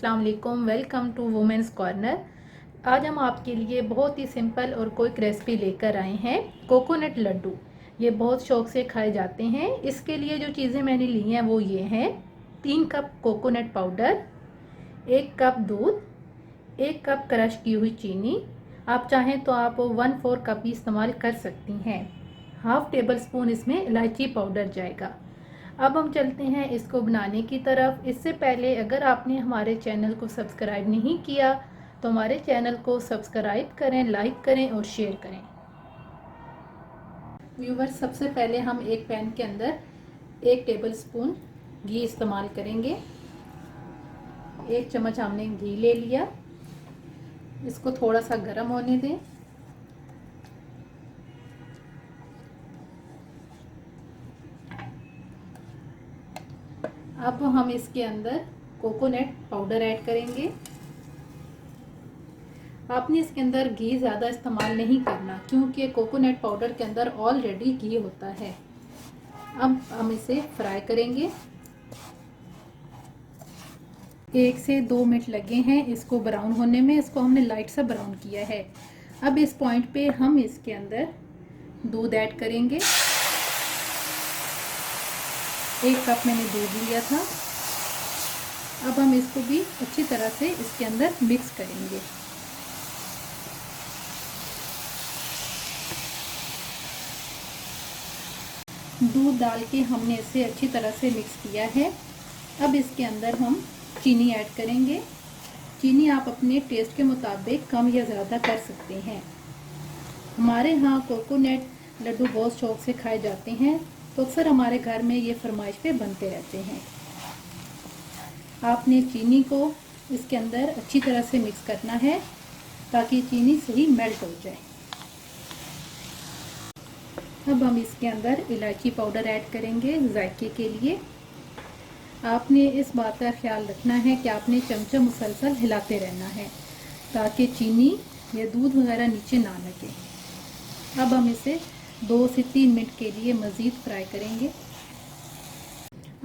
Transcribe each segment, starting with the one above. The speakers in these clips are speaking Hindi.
अस्सलाम वालेकुम, वेलकम टू वुमेंस कॉर्नर। आज हम आपके लिए बहुत ही सिंपल और क्विक रेसिपी लेकर आए हैं, कोकोनट लड्डू। ये बहुत शौक से खाए जाते हैं। इसके लिए जो चीज़ें मैंने ली हैं वो ये हैं: 3 कप कोकोनट पाउडर, 1 कप दूध, 1 कप क्रश की हुई चीनी। आप चाहें तो आप 1/4 कप भी इस्तेमाल कर सकती हैं। हाफ टेबल स्पून इसमें इलायची पाउडर जाएगा। अब हम चलते हैं इसको बनाने की तरफ। इससे पहले अगर आपने हमारे चैनल को सब्सक्राइब नहीं किया तो हमारे चैनल को सब्सक्राइब करें, लाइक करें और शेयर करें। व्यूवर्स, सबसे पहले हम एक पैन के अंदर 1 टेबल स्पून घी इस्तेमाल करेंगे। 1 चम्मच हमने घी ले लिया। इसको थोड़ा सा गर्म होने दें। अब हम इसके अंदर कोकोनट पाउडर ऐड करेंगे। आपने इसके अंदर घी ज़्यादा इस्तेमाल नहीं करना क्योंकि कोकोनट पाउडर के अंदर ऑलरेडी घी होता है। अब हम इसे फ्राई करेंगे। 1 से 2 मिनट लगे हैं इसको ब्राउन होने में। इसको हमने लाइट सा ब्राउन किया है। अब इस पॉइंट पे हम इसके अंदर दूध ऐड करेंगे। 1 कप मैंने दूध लिया था। अब हम इसको भी अच्छी तरह से इसके अंदर मिक्स करेंगे। दूध डाल के हमने इसे अच्छी तरह से मिक्स किया है। अब इसके अंदर हम चीनी ऐड करेंगे। चीनी आप अपने टेस्ट के मुताबिक कम या ज़्यादा कर सकते हैं। हमारे यहाँ कोकोनट लड्डू बहुत शौक से खाए जाते हैं, तो अक्सर हमारे घर में ये फरमाइश पे बनते रहते हैं। आपने चीनी को इसके अंदर अच्छी तरह से मिक्स करना है ताकि चीनी सही मेल्ट हो जाए। अब हम इसके अंदर इलायची पाउडर ऐड करेंगे जायके के लिए। आपने इस बात का ख्याल रखना है कि आपने चमचा मुसलसल हिलाते रहना है ताकि चीनी या दूध वगैरह नीचे ना लगे। अब हम इसे 2 से 3 मिनट के लिए मज़ीद फ्राई करेंगे।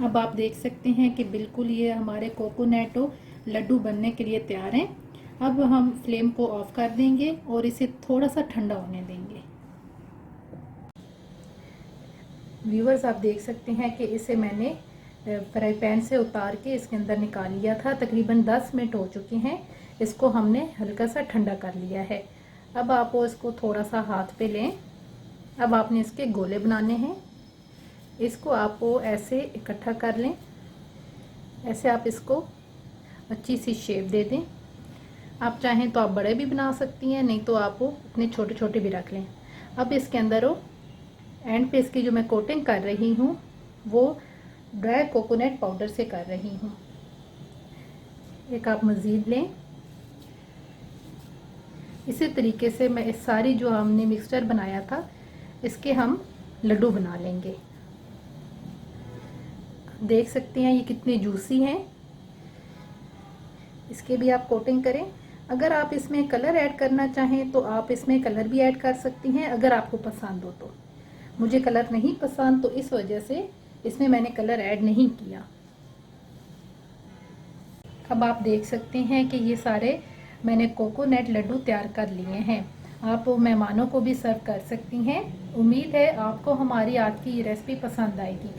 अब आप देख सकते हैं कि बिल्कुल ये हमारे कोकोनट लड्डू बनने के लिए तैयार हैं। अब हम फ्लेम को ऑफ कर देंगे और इसे थोड़ा सा ठंडा होने देंगे। व्यूवर्स, आप देख सकते हैं कि इसे मैंने फ्राई पैन से उतार के इसके अंदर निकाल लिया था। तकरीबन 10 मिनट हो चुके हैं। इसको हमने हल्का सा ठंडा कर लिया है। अब आप इसको थोड़ा सा हाथ पे लें। अब आपने इसके गोले बनाने हैं। इसको आप ऐसे इकट्ठा कर लें। ऐसे आप इसको अच्छी सी शेप दे दें। आप चाहें तो आप बड़े भी बना सकती हैं, नहीं तो आप इतने छोटे छोटे भी रख लें। अब इसके अंदर एंड पे इसकी जो मैं कोटिंग कर रही हूँ वो ड्राई कोकोनट पाउडर से कर रही हूँ। एक आप मज़ीद लें। इसी तरीके से मैं इस सारी जो हमने मिक्सचर बनाया था इसके हम लड्डू बना लेंगे। देख सकते हैं ये कितने जूसी हैं। इसके भी आप कोटिंग करें। अगर आप इसमें कलर ऐड करना चाहें तो आप इसमें कलर भी ऐड कर सकती हैं अगर आपको पसंद हो तो। मुझे कलर नहीं पसंद तो इस वजह से इसमें मैंने कलर ऐड नहीं किया। अब आप देख सकते हैं कि ये सारे मैंने कोकोनट लड्डू तैयार कर लिए हैं। आप मेहमानों को भी सर्व कर सकती हैं। उम्मीद है आपको हमारी आज की ये रेसिपी पसंद आएगी।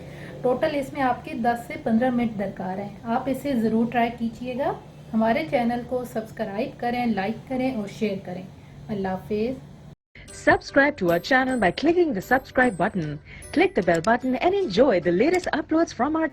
टोटल इसमें आपके 10 से 15 मिनट दरकार हैं। आप इसे ज़रूर ट्राई कीजिएगा। हमारे चैनल को सब्सक्राइब करें, लाइक करें और शेयर करें। अल्लाह हाफिज़। Subscribe to our channel by clicking the subscribe button. Click the bell button and enjoy the latest uploads from our